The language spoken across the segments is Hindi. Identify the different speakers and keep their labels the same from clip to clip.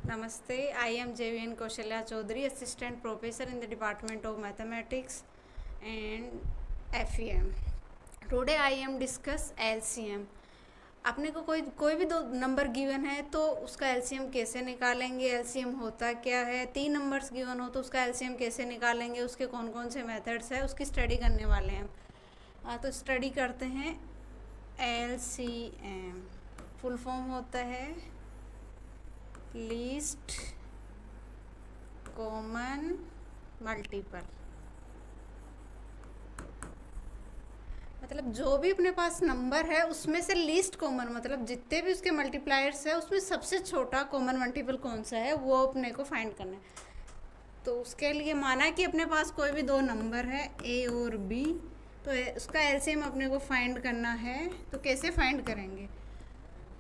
Speaker 1: Namaste, I am JVN Kaushalya Chaudhary, Assistant Professor in the Department of Mathematics and FEM. Today I am discuss LCM. अपने को कोई भी दो नंबर गिवन है तो उसका एलसीएम कैसे निकालेंगे, एलसीएम होता क्या है, 3 नंबर्स गिवन हो तो उसका एलसीएम कैसे निकालेंगे, उसके कौन कौन से मेथड्स है, उसकी स्टडी करने वाले हैं। तो स्टडी करते हैं। एलसीएम फुल फॉर्म होता है लीस्ट कॉमन मल्टीपल। मतलब जो भी अपने पास नंबर है उसमें से लीस्ट कॉमन, मतलब जितने भी उसके मल्टीप्लायर्स है उसमें सबसे छोटा कॉमन मल्टीपल कौन सा है वो अपने को फाइंड करना है। तो उसके लिए माना कि अपने पास कोई भी दो नंबर है ए और बी, तो उसका एलसीएम अपने को फाइंड करना है। तो कैसे फाइंड करेंगे?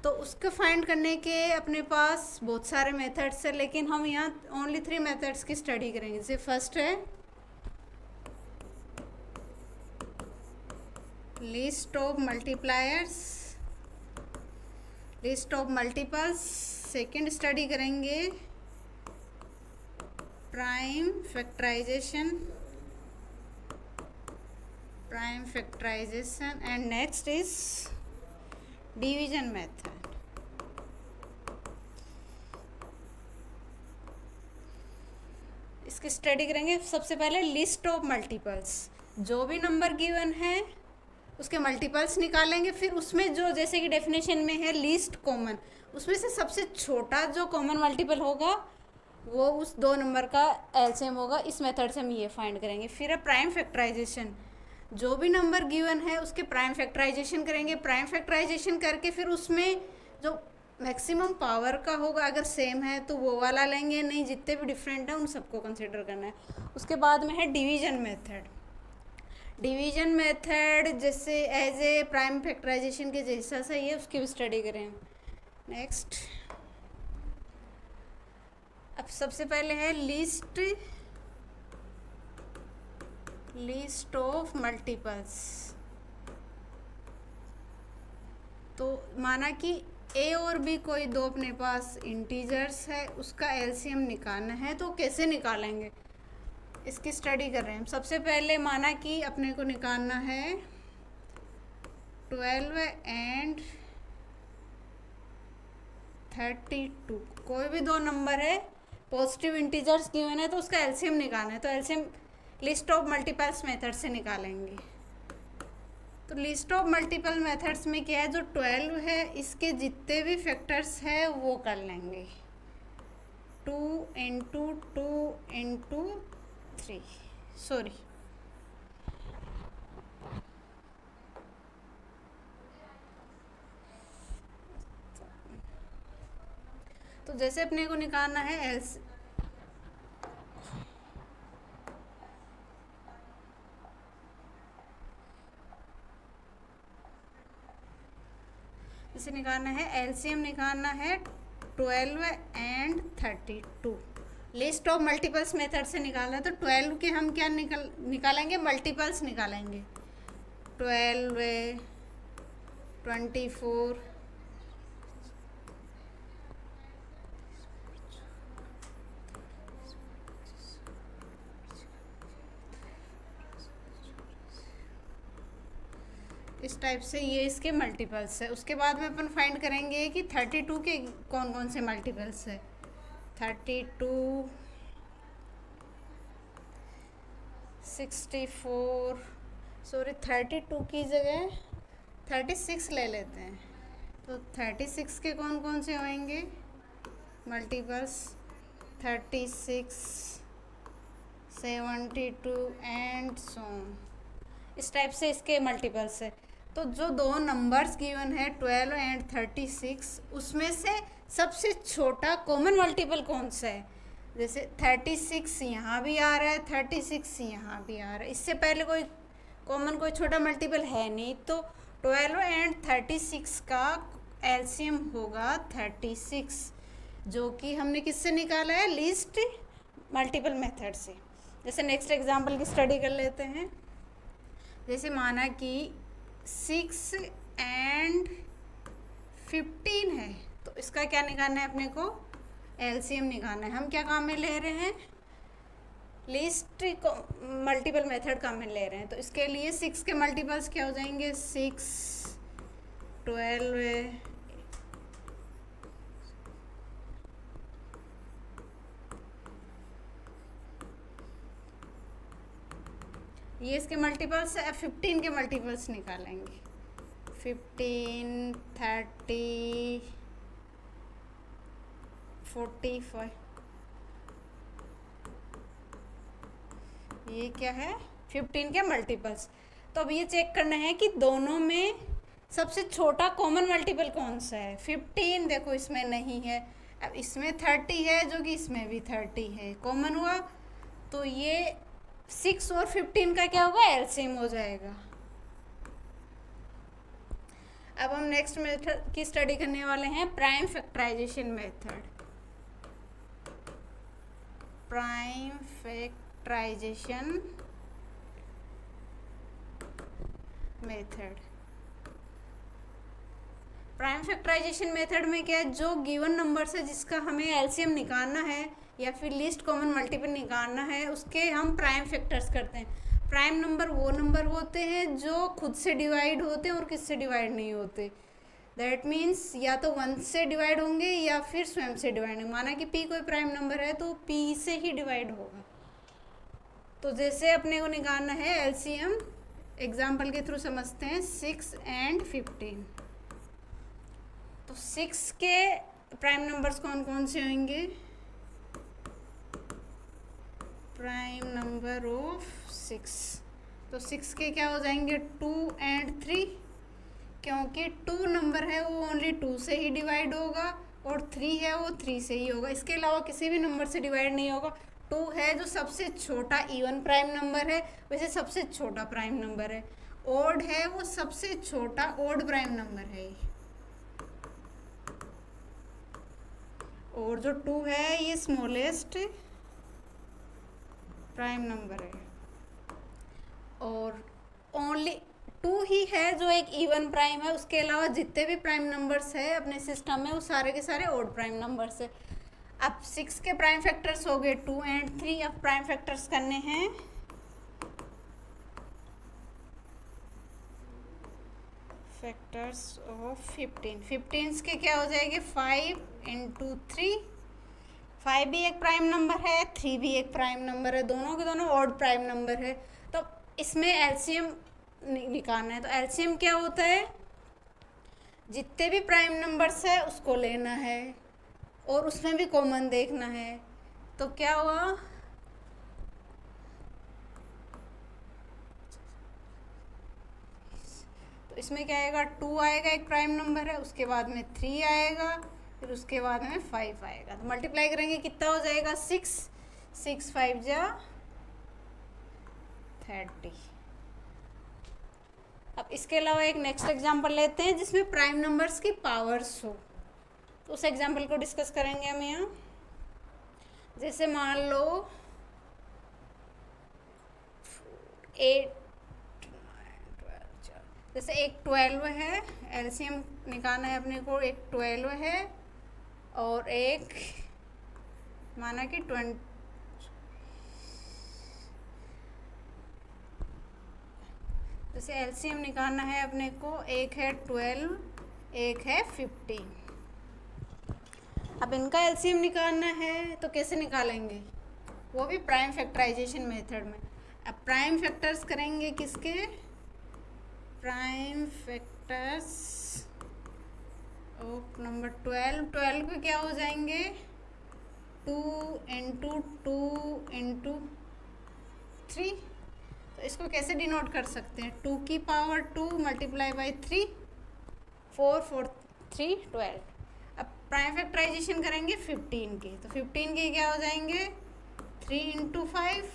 Speaker 1: तो उसको फाइंड करने के अपने पास बहुत सारे मेथड्स है, लेकिन हम यहाँ ओनली 3 मेथड्स की स्टडी करेंगे। जैसे फर्स्ट है list of multipliers, list of multiples. Second study करेंगे prime factorization, and next is division method. इसकी स्टडी करेंगे। सबसे पहले लिस्ट ऑफ मल्टीपल्स, जो भी नंबर गिवन है उसके मल्टीपल्स निकालेंगे। फिर उसमें जो जैसे कि डेफिनेशन में है लीस्ट कॉमन, उसमें से सबसे छोटा जो कॉमन मल्टीपल होगा वो उस दो नंबर का एलसीएम होगा। इस मेथड से हम ये फाइंड करेंगे। फिर है प्राइम फैक्टराइजेशन, जो भी नंबर गिवन है उसके प्राइम फैक्टराइजेशन करेंगे। प्राइम फैक्टराइजेशन करके फिर उसमें जो मैक्सिमम पावर का होगा अगर सेम है तो वो वाला लेंगे, नहीं जितने भी डिफरेंट है उन सबको कंसिडर करना है। उसके बाद में है डिवीजन मेथड। डिवीजन मेथड जैसे एज ए प्राइम फैक्टराइजेशन के जैसा सही है, उसकी भी स्टडी करें। नेक्स्ट, अब सबसे पहले है लिस्ट ऑफ मल्टीपल्स। तो माना कि ए और बी कोई दो अपने पास इंटीजर्स है, उसका एलसीएम निकालना है। तो कैसे निकालेंगे इसकी स्टडी कर रहे हैं। सबसे पहले माना कि अपने को निकालना है 12 एंड 32। कोई भी दो नंबर है, पॉजिटिव इंटीजर्स गिवन है तो उसका एलसीएम निकालना है। तो LCM list of multiples method से निकालेंगे। तो लिस्ट ऑफ मल्टीपल मेथड्स में क्या है, जो 12 है इसके जितने भी फैक्टर्स है वो कर लेंगे। 2 इंटू 2 इंटू 3, सॉरी तो जैसे अपने को निकालना है जैसे निकालना है एलसीएम निकालना है 12 and 32। List of multiples method से निकालना है तो 12 के हम क्या निकालेंगे, मल्टीपल्स निकालेंगे। 12, 24, इस टाइप से ये इसके मल्टीपल्स है। उसके बाद में अपन फाइंड करेंगे कि 32 के कौन कौन से मल्टीपल्स है। 32, 64, सॉरी 32 की जगह 36 ले लेते हैं। तो 36 के कौन कौन से होंगे मल्टीपल्स, 36, 72 एंड सो। इस टाइप से इसके मल्टीपल्स है। तो जो दो नंबर्स गिवन है 12 एंड 36, उसमें से सबसे छोटा कॉमन मल्टीपल कौन सा है। जैसे 36 यहाँ भी आ रहा है, 36 यहाँ भी आ रहा है, इससे पहले कोई कॉमन कोई छोटा मल्टीपल है नहीं। तो 12 एंड 36 का एलसीएम होगा 36, जो कि हमने किससे निकाला है, लिस्ट मल्टीपल मेथड से। जैसे नेक्स्ट एग्जांपल की स्टडी कर लेते हैं। जैसे माना कि 6 एंड 15 है, तो इसका क्या निकालना है अपने को, एलसीएम निकालना है। हम क्या काम में ले रहे हैं, लीस्ट मल्टीपल मेथड काम में ले रहे हैं। तो इसके लिए 6 के मल्टीपल्स क्या हो जाएंगे, 6, 12, ये इसके मल्टीपल्स, 15 के मल्टीपल्स निकालेंगे, 15, 30, 45, ये क्या है 15 के मल्टीपल्स। तो अब ये चेक करना है कि दोनों में सबसे छोटा कॉमन मल्टीपल कौन सा है। 15 देखो इसमें नहीं है, अब इसमें 30 है जो कि इसमें भी 30 है, कॉमन हुआ। तो ये 6 और 15 का क्या होगा, एलसीएम हो जाएगा। अब हम नेक्स्ट मेथड की स्टडी करने वाले हैं, prime factorization method. Prime factorization method. Prime factorization method में क्या है, जो गिवन नंबर है जिसका हमें एलसीएम निकालना है या फिर लीस्ट कॉमन मल्टीपल निकालना है, उसके हम प्राइम फैक्टर्स करते हैं। प्राइम नंबर वो नंबर होते हैं जो खुद से डिवाइड होते हैं और किससे डिवाइड नहीं होते। दैट मीन्स या तो 1 से डिवाइड होंगे या फिर स्वयं से डिवाइड होंगे। माना कि p कोई प्राइम नंबर है तो p से ही डिवाइड होगा। तो जैसे अपने को निकालना है एलसीएम, एग्जाम्पल के थ्रू समझते हैं, 6 and 15। तो 6 के प्राइम नंबर्स कौन कौन से होंगे, प्राइम नंबर ऑफ 6। तो 6 के क्या हो जाएंगे, 2 and 3, क्योंकि 2 नंबर है वो ओनली 2 से ही डिवाइड होगा और 3 है वो 3 से ही होगा, इसके अलावा किसी भी नंबर से डिवाइड नहीं होगा। 2 है जो सबसे छोटा इवन प्राइम नंबर है, वैसे सबसे छोटा प्राइम नंबर है। ओड है वो सबसे छोटा ओड प्राइम नंबर है, और जो 2 है ये स्मॉलेस्ट प्राइम नंबर है। और ओनली 2 ही है जो एक इवन प्राइम है, उसके अलावा जितने भी प्राइम नंबर्स है अपने सिस्टम में वो सारे के सारे ओड प्राइम नंबर्स है। अब 6 के प्राइम फैक्टर्स हो गए 2 and 3। अब प्राइम फैक्टर्स करने हैं, फैक्टर्स ऑफ 15। 15 के क्या हो जाएंगे, 5 into 3। 5 भी एक प्राइम नंबर है, 3 भी एक प्राइम नंबर है, दोनों के दोनों ऑड प्राइम नंबर है। तो इसमें एलसीएम निकालना है। तो एलसीएम क्या होता है, जितने भी प्राइम नंबर्स है उसको लेना है और उसमें भी कॉमन देखना है। तो क्या हुआ, तो इसमें क्या आएगा, 2 आएगा एक प्राइम नंबर है, उसके बाद में 3 आएगा, फिर उसके बाद में 5 आएगा। तो मल्टीप्लाई करेंगे कितना हो जाएगा, 6, 6 5 जा 30। अब इसके अलावा एक नेक्स्ट एग्जांपल लेते हैं जिसमें प्राइम नंबर्स की पावर्स हो। तो उस एग्जांपल को डिस्कस करेंगे हम यहाँ। जैसे मान लो 8, जैसे एक 12 है, एलसीएम निकालना है अपने को, एक 12 है और एक माना कि 20, जैसे एलसीएम निकालना है अपने को, एक है 12, एक है 15। अब इनका एलसीएम निकालना है तो कैसे निकालेंगे, वो भी प्राइम फैक्टराइजेशन मेथड में। अब प्राइम फैक्टर्स करेंगे किसके, प्राइम फैक्टर्स ऑफ नंबर 12। 12 के क्या हो जाएंगे, 2 into 2 into 3। तो इसको कैसे डिनोट कर सकते हैं, 2 की पावर 2 मल्टीप्लाई बाई 3, 4 4 3 12। अब प्राइम फैक्टराइजेशन करेंगे 15 के, तो 15 के क्या हो जाएंगे, 3 into 5।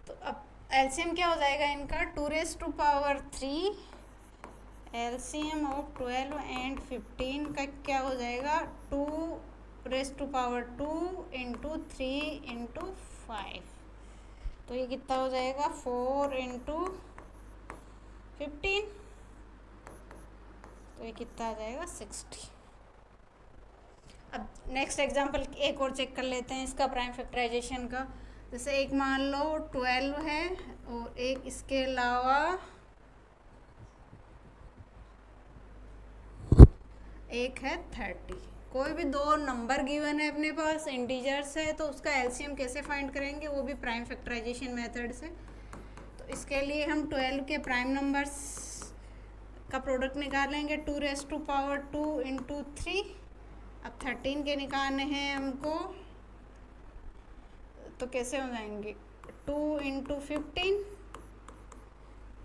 Speaker 1: तो अब एलसीएम क्या हो जाएगा इनका, 2 raised to power 3। LCM of 12 and 15 का क्या हो जाएगा, 2 raised to power 2 into 3 into 5। तो ये कितना हो जाएगा, 4 into 15। तो ये कितना आ जाएगा 60। अब नेक्स्ट एग्जांपल एक और चेक कर लेते हैं इसका प्राइम फैक्टराइजेशन का। जैसे एक मान लो 12 है और एक इसके अलावा एक है 30। कोई भी दो नंबर गिवन है अपने पास, इंटीजर्स है, तो उसका एलसीएम कैसे फाइंड करेंगे, वो भी प्राइम फैक्टराइजेशन मेथड से। तो इसके लिए हम 12 के प्राइम नंबर्स का प्रोडक्ट निकालेंगे 2⁻² इंटू 3। अब 13 के निकालने हैं हमको, तो कैसे हो जाएंगे 2 इंटू 15,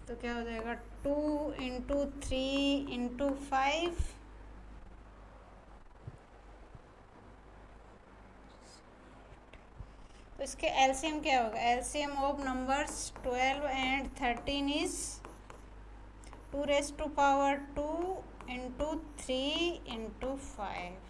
Speaker 1: तो क्या हो जाएगा 2 इंटू 3 इंटू 5, तो इसके एलसीएम क्या होगा, LCM of numbers 12 and 13 is 2⁻² into 3 into 5,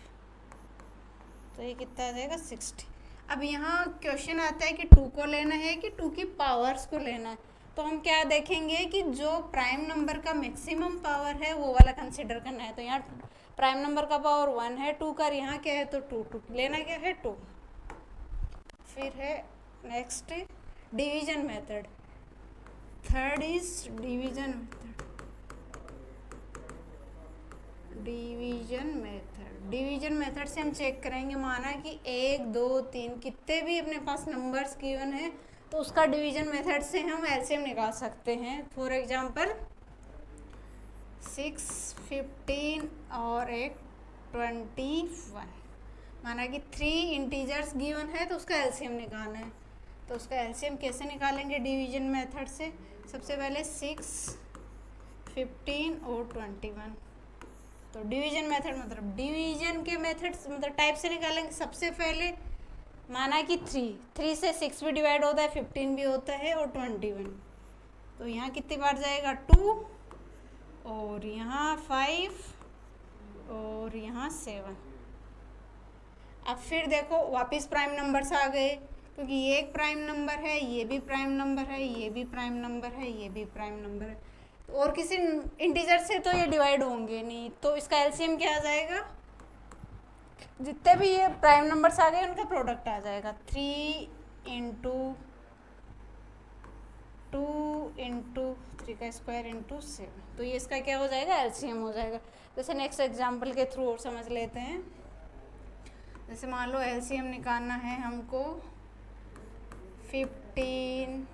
Speaker 1: तो ये कितना आ जाएगा 60। अब यहाँ क्वेश्चन आता है कि 2 को लेना है कि 2 की पावर्स को लेना है, तो हम क्या देखेंगे कि जो प्राइम नंबर का मैक्सिमम पावर है वो वाला कंसिडर करना है। तो यहाँ प्राइम नंबर का पावर 1 है, 2 का यहाँ क्या है तो 2 लेना क्या है 2। फिर है next division method, third is division method. Division method से हम चेक करेंगे, माना कि 1 2 3 कितने भी अपने पास नंबर्स गिवन है तो उसका डिवीजन मेथड से हम एलसीएम निकाल सकते हैं। फॉर एग्जांपल 6 15 और एक 21, माना कि 3 इंटीजर्स गिवन है तो उसका एलसीएम निकालना है। तो उसका एलसीएम कैसे निकालेंगे डिवीजन मेथड से, सबसे पहले 6 15 और 21। तो डिवीजन मेथड मतलब डिवीजन के मेथड मतलब टाइप से निकालेंगे। सबसे पहले माना कि 3 से 6 भी डिवाइड होता है, 15 भी होता है और 21, तो यहाँ कितनी बार जाएगा 2 और यहाँ 5 और यहाँ 7। अब फिर देखो वापस प्राइम नंबर्स आ गए, क्योंकि ये एक प्राइम नंबर है, ये भी प्राइम नंबर है, ये भी प्राइम नंबर है, ये भी प्राइम नंबर है, तो और किसी इंटीजर से तो ये डिवाइड होंगे नहीं, तो इसका एलसीएम क्या आ जाएगा, जितने भी ये प्राइम नंबर्स आ गए उनका प्रोडक्ट आ जाएगा 3 इंटू 2 इंटू 3 का स्क्वायर इंटू 7, तो ये इसका क्या हो जाएगा एलसीएम हो जाएगा। जैसे नेक्स्ट एग्जांपल के थ्रू और समझ लेते हैं। जैसे मान लो एलसीएम निकालना है हमको 15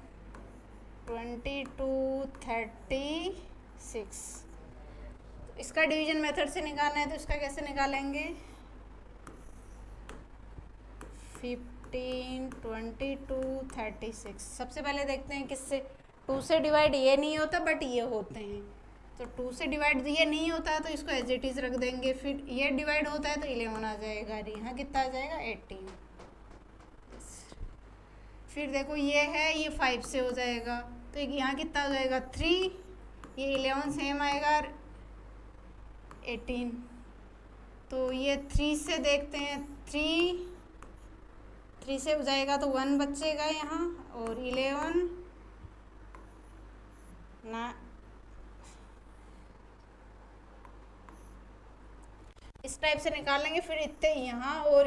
Speaker 1: 22 36, इसका डिवीजन मेथड से निकालना है तो इसका कैसे निकालेंगे 15 22 36। सबसे पहले देखते हैं किससे, 2 से डिवाइड ये नहीं होता बट ये होते हैं, तो 2 से डिवाइड ये नहीं होता है तो इसको एज इट इज़ रख देंगे। फिर ये डिवाइड होता है तो 11 आ जाएगा, यहाँ कितना आ जाएगा 18। फिर देखो ये है, ये 5 से हो जाएगा तो यहाँ कितना हो जाएगा 3, ये 11 सेम आएगा 18, तो ये 3 से देखते हैं, 3 से हो जाएगा तो 1 बचेगा यहाँ, और 11 ना इस टाइप से निकालेंगे। फिर इतने यहाँ और